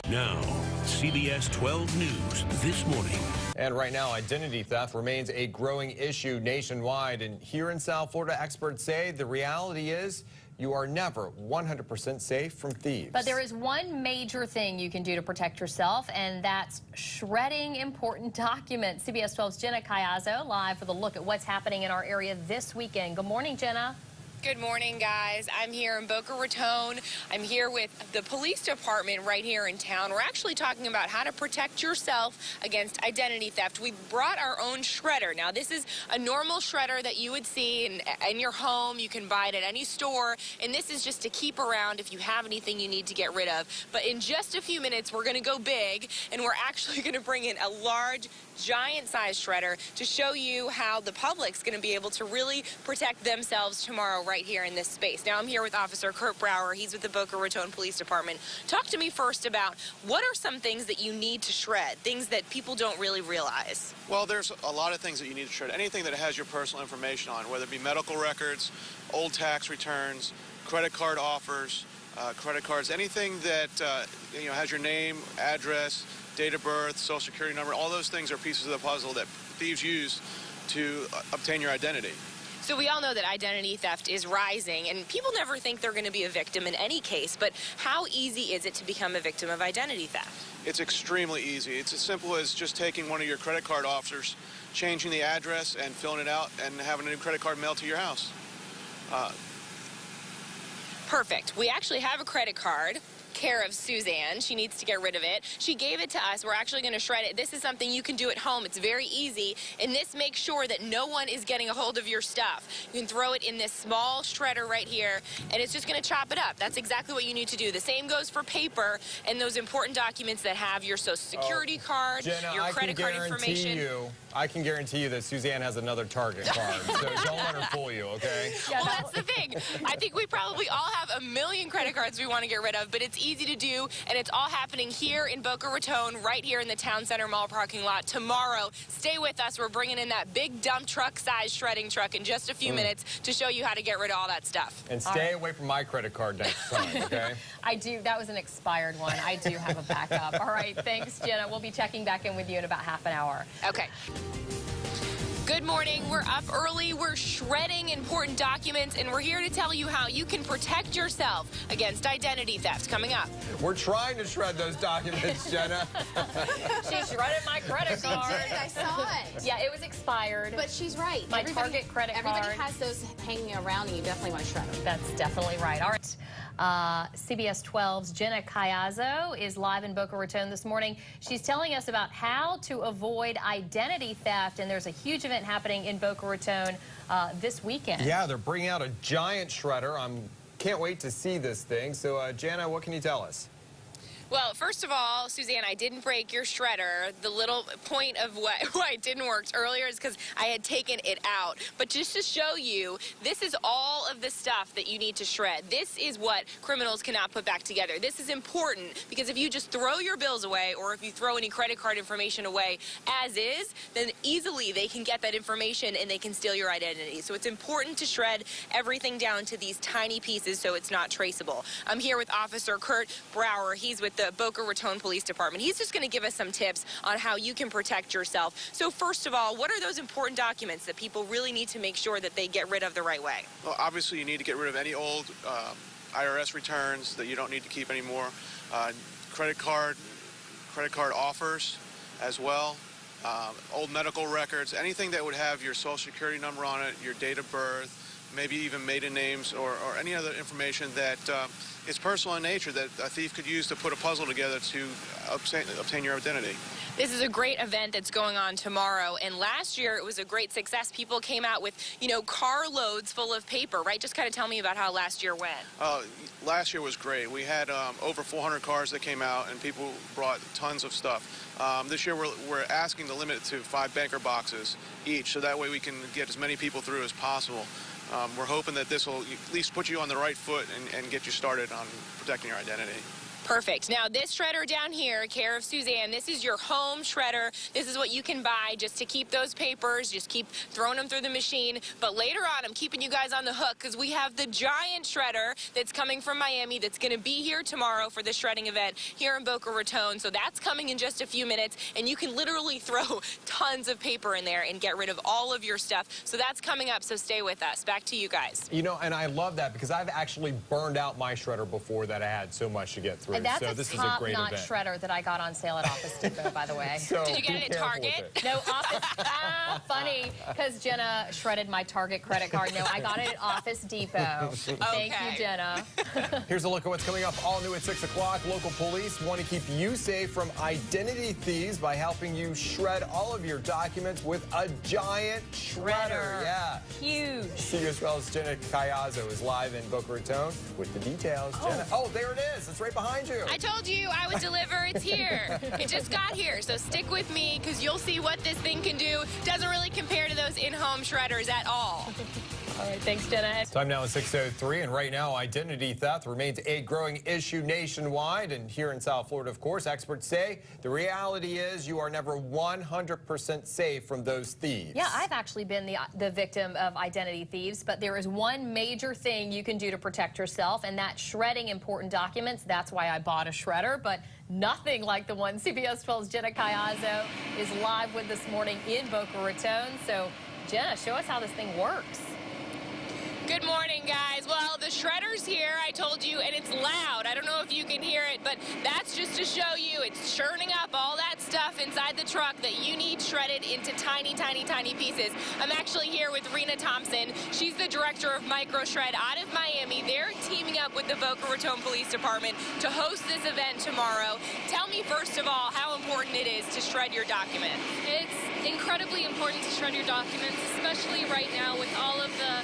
Now, CBS 12 News This Morning. And right now, identity theft remains a growing issue nationwide. And here in South Florida, experts say the reality is you are never 100% safe from thieves. But there is one major thing you can do to protect yourself, and that's shredding important documents. CBS 12's Jenna Caiazzo live with a look at what's happening in our area this weekend. Good morning, Jenna. Good morning, guys. I'm here in Boca Raton. I'm here with the police department right here in town. We're actually talking about how to protect yourself against identity theft. We brought our own shredder. Now, this is a normal shredder that you would see in your home. You can buy it at any store, and this is just to keep around if you have anything you need to get rid of. But in just a few minutes, we're going to go big, and we're actually going to bring in a large, giant-sized shredder to show you how the public's going to be able to really protect themselves tomorrow right here in this space. Now, I'm here with Officer Kurt Brower. He's with the Boca Raton Police Department. Talk to me first about what are some things that you need to shred, things that people don't really realize? Well, there's a lot of things that you need to shred. Anything that has your personal information on, whether it be medical records, old tax returns, credit card offers, credit cards, anything that has your name, address, date of birth, social security number. All those things are pieces of the puzzle that thieves use to obtain your identity. So we all know that identity theft is rising, and people never think they're going to be a victim in any case, but how easy is it to become a victim of identity theft? It's extremely easy. It's as simple as just taking one of your credit card officers, changing the address and filling it out, and having a new credit card mailed to your house. Perfect. We actually have a credit card. Care of Suzanne. She needs to get rid of it. She gave it to us. We're actually going to shred it. This is something you can do at home. It's very easy, and this makes sure that no one is getting a hold of your stuff. You can throw it in this small shredder right here, and it's just going to chop it up. That's exactly what you need to do. The same goes for paper and those important documents that have your social security card, Jenna, your credit card information. I can guarantee you that Suzanne has another Target card, so don't let her fool you, okay? Yeah, well, that's the thing. I think we probably all have a million credit cards we want to get rid of, but it's easy to do, and it's all happening here in Boca Raton, right here in the Town Center Mall parking lot tomorrow. Stay with us. We're bringing in that big dump truck-sized shredding truck in just a few minutes to show you how to get rid of all that stuff. And stay away from my credit card next time, okay? I do. That was an expired one. I do have a backup. All right. Thanks, Jenna. We'll be checking back in with you in about half an hour. Okay. Good morning. We're up early. We're shredding important documents, and we're here to tell you how you can protect yourself against identity theft. Coming up. We're trying to shred those documents, Jenna. She shredded my credit card. She did. I saw it. Yeah, it was expired. But she's right. My Target credit card. Everybody has those hanging around, and you definitely want to shred them. That's definitely right. All right. CBS 12's Jenna Caiazzo is live in Boca Raton this morning. She's telling us about how to avoid identity theft, and there's a huge event happening in Boca Raton this weekend. Yeah, they're bringing out a giant shredder. Can't wait to see this thing. So, Jana, what can you tell us? Well, first of all, Suzanne, I didn't break your shredder. The little point of why it didn't work earlier is because I had taken it out. But just to show you, this is all of the stuff that you need to shred. This is what criminals cannot put back together. This is important because if you just throw your bills away or if you throw any credit card information away as is, then easily they can get that information and they can steal your identity. So it's important to shred everything down to these tiny pieces so it's not traceable. I'm here with Officer Kurt Brower. He's with the Boca Raton Police Department. He's just going to give us some tips on how you can protect yourself. So first of all, what are those important documents that people really need to make sure that they get rid of the right way? Well, obviously, you need to get rid of any old IRS returns that you don't need to keep anymore. Credit card offers as well. Old medical records, anything that would have your social security number on it, your date of birth, maybe even maiden names or any other information that is personal in nature that a thief could use to put a puzzle together to obtain your identity. This is a great event that's going on tomorrow, and last year it was a great success. People came out with, carloads full of paper, right? Just kind of tell me about how last year went. Last year was great. We had over 400 cars that came out, and people brought tons of stuff. This year we're asking to limit it to 5 banker boxes each, so that way we can get as many people through as possible. We're hoping that this will at least put you on the right foot and get you started on protecting your identity. Perfect. Now, this shredder down here, care of Suzanne, this is your home shredder. This is what you can buy just to keep those papers, just keep throwing them through the machine. But later on, I'm keeping you guys on the hook because we have the giant shredder that's coming from Miami that's going to be here tomorrow for the shredding event here in Boca Raton. So that's coming in just a few minutes, and you can literally throw tons of paper in there and get rid of all of your stuff. So that's coming up, so stay with us. Back to you guys. You know, and I love that because I've actually burned out my shredder before that I had so much to get through. And that's so a this is a great top-notch event. shredder that I got on sale at Office Depot, by the way. So Did you get it at Target? No, Office. Funny, because Jenna shredded my Target credit card. No, I got it at Office Depot. Thank you, Jenna. Here's a look at what's coming up all new at 6 o'clock. Local police want to keep you safe from identity thieves by helping you shred all of your documents with a giant shredder. Yeah. Huge. CBS 12's Jenna Caiazzo is live in Boca Raton with the details. Jenna, oh, there it is. It's right behind you. I told you I would deliver. It's here. It just got here. So stick with me because you'll see what this thing can do. Doesn't really compare to those in-home shredders at all. All right, thanks, Jenna. Time now is 6:03, and right now, identity theft remains a growing issue nationwide. And here in South Florida, of course, experts say the reality is you are never 100% safe from those thieves. Yeah, I've actually been the victim of identity thieves, but there is one major thing you can do to protect yourself, and that's shredding important documents. That's why I bought a shredder, but nothing like the one CBS 12's Jenna Caiazzo is live with this morning in Boca Raton. So, Jenna, show us how this thing works. Good morning, guys. Well, the shredder's here, I told you, and it's loud. I don't know if you can hear it, but that's just to show you it's churning up all that stuff inside the truck that you need shredded into tiny, tiny, tiny pieces. I'm actually here with Rena Thompson. She's the director of MicroShred out of Miami. They're teaming up with the Boca Raton Police Department to host this event tomorrow. Tell me, first of all, how important it is to shred your documents. It's incredibly important to shred your documents, especially right now with all of the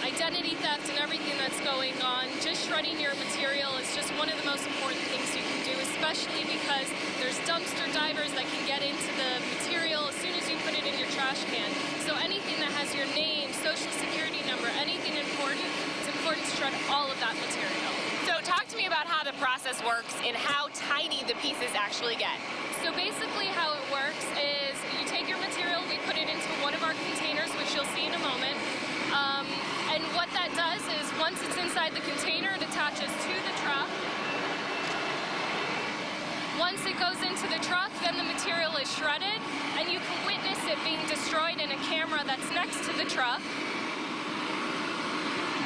identity theft and everything that's going on. Just shredding your material is just one of the most important things you can do, especially because there's dumpster divers that can get into the material as soon as you put it in your trash can. So anything that has your name, social security number, anything important, it's important to shred all of that material. So talk to me about how the process works and how tiny the pieces actually get. So basically how it works is you take your material, we put it into one of our containers, which you'll see in a moment. And what that does is once it's inside the container, it attaches to the truck. Once it goes into the truck, then the material is shredded, and you can witness it being destroyed in a camera that's next to the truck.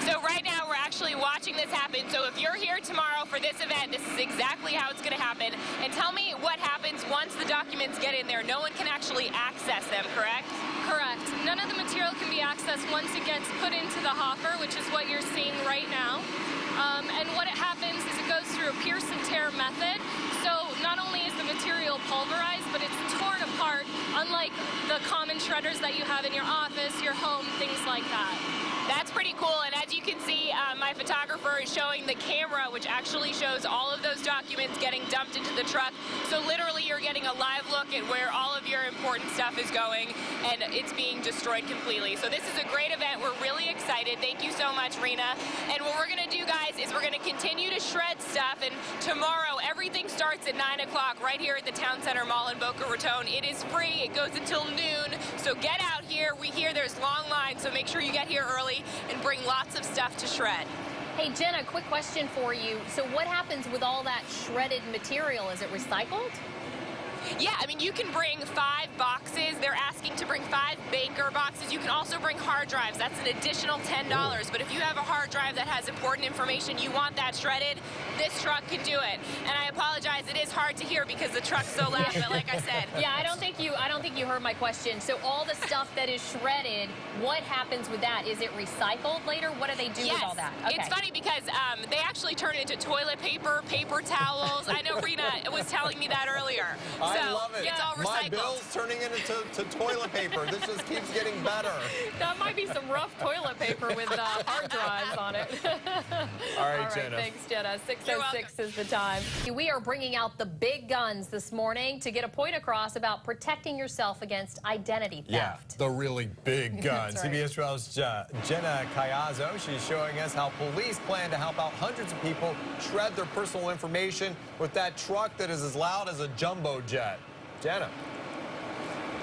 So right now we're actually watching this happen. So if you're here tomorrow for this event, this is exactly how it's going to happen. And tell me what happens once the documents get in there. No one can actually access them, correct? Correct. None of the material can be accessed once it gets put into the hopper, which is what you're seeing right now. And what it happens is it goes through a pierce and tear method. So not only is the material pulverized, but it's torn apart, unlike the common shredders that you have in your office, your home, things like that. That's pretty cool, and as you can see, my photographer is showing the camera, which actually shows all of those documents getting dumped into the truck. So literally you're getting a live look at where all of your important stuff is going, and it's being destroyed completely. So this is a great event. We're really excited. Thank you so much, Rena. And what we're going to do, guys, is we're going to continue to shred stuff, and tomorrow everything starts at 9 o'clock right here at the Town Center Mall in Boca Raton. It is free. It goes until noon, so get out here. We hear there's long lines, so make sure you get here early and bring lots of stuff to shred. Hey, Jenna, quick question for you. So what happens with all that shredded material? Is it recycled? Yeah, I mean, you can bring 5 boxes. They're asking to bring 5 Baker boxes. You can also bring hard drives. That's an additional $10. But if you have a hard drive that has important information, you want that shredded, this truck can do it. And I apologize, it is hard to hear because the truck's so loud, but like I said. Yeah, I don't think you heard my question. So all the stuff that is shredded, what happens with that? Is it recycled later? What do they do with all that? Okay. It's funny because they actually turn it into toilet paper, paper towels. I know, Rena, was telling me that earlier. I love it. It's all My recycled. bill's turning into toilet paper. This just keeps getting better. That might be some rough toilet paper with hard drives on it. All right, Jenna. Thanks, Jenna. 6:06 is the time. We are bringing out the big guns this morning to get a point across about protecting yourself against identity theft. Yeah, the really big guns. That's right. CBS 12's Jenna Caiazzo. She's showing us how police plan to help out hundreds of people shred their personal information with that truck that is as loud as a jumbo jet. Jenna.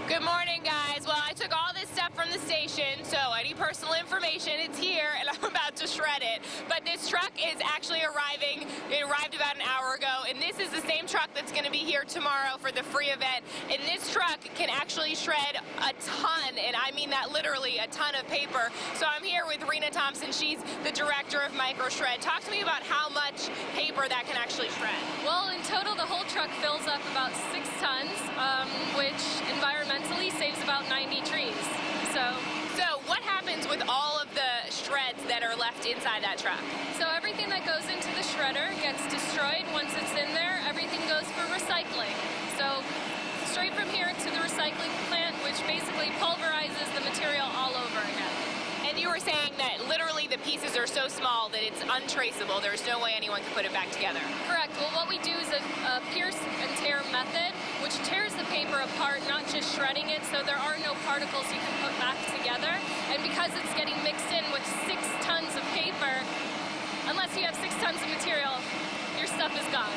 Good morning, guys. Well, I took all this stuff from the station, so any personal information, it's here, and I'm about to shred it. But this truck is actually arriving. It arrived about an hour ago, and this is the same truck that's going to be here tomorrow for the free event. And this truck can actually shred a ton, and I mean that literally, a ton of paper. So I'm here with Rena Thompson. She's the director of MicroShred. Talk to me about how much paper that can actually shred. Well, in total, the whole truck fills up about 6 tons, which environmentally saves about 90 trees. So what happens with all of the shreds that are left inside that truck? So everything that goes into the shredder gets destroyed. Once it's in there, everything goes for recycling. So straight from here to the recycling plant, which basically pulverizes the material all over again. And you were saying that literally the pieces are so small that it's untraceable. There's no way anyone can put it back together. Correct. Well, what we do is a pierce and tear method, which tears the paper apart, not just shredding it, so there are no particles you can put back together. And because it's getting mixed in with 6 tons of paper, unless you have 6 tons of material, your stuff is gone.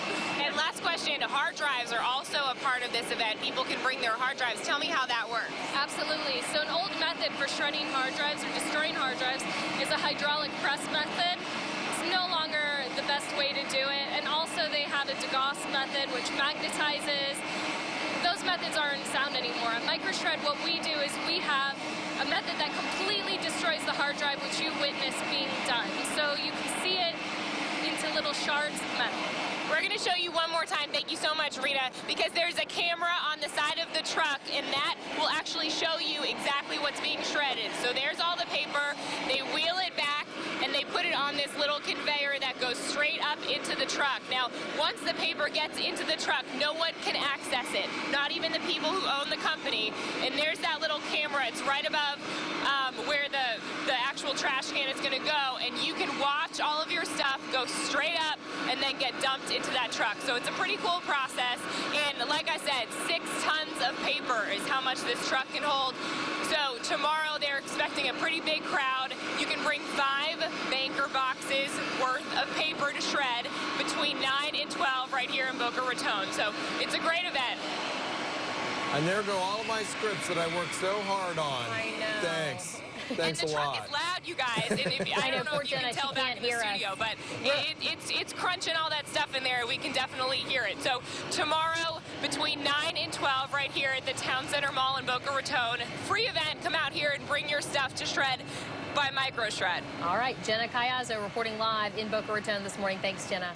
And last question, hard drives are also a part of this event. People can bring their hard drives. Tell me how that works. Absolutely. So an old method for shredding hard drives or destroying hard drives is a hydraulic press method. It's no longer the best way to do it. And also they have a degauss method, which magnetizes. Those methods aren't sound anymore. At MicroShred, what we do is we have a method that completely destroys the hard drive, which you witness being done. So you can see it into little shards of metal. We're going to show you one more time. Thank you so much, Rita, because there's a camera on the side of the truck, and that will actually show you exactly what's being shredded. So there's all the paper. They wheel it back, and they put it on this little conveyor that goes straight up into the truck. Now, once the paper gets into the truck, no one can access it, not even the people who own the company. And there's that little camera. It's right above where the actual trash can is going to go, and you can watch all of your stuff go straight up and then get dumped into that truck. So it's a pretty cool process. And like I said, 6 tons of paper is how much this truck can hold. So tomorrow they're expecting a pretty big crowd. You can bring 5 banker boxes worth of paper to shred between 9 and 12 right here in Boca Raton. So it's a great event. And there go all of my scripts that I worked so hard on. I know. Thanks. Thanks and the a lot. truck is loud, you guys. And I don't know if you can tell back in the studio, but it's crunching all that stuff in there. We can definitely hear it. So tomorrow between 9 and 12 right here at the Town Center Mall in Boca Raton, free event. Come out here and bring your stuff to shred by MicroShred. All right, Jenna Caiazzo reporting live in Boca Raton this morning. Thanks, Jenna.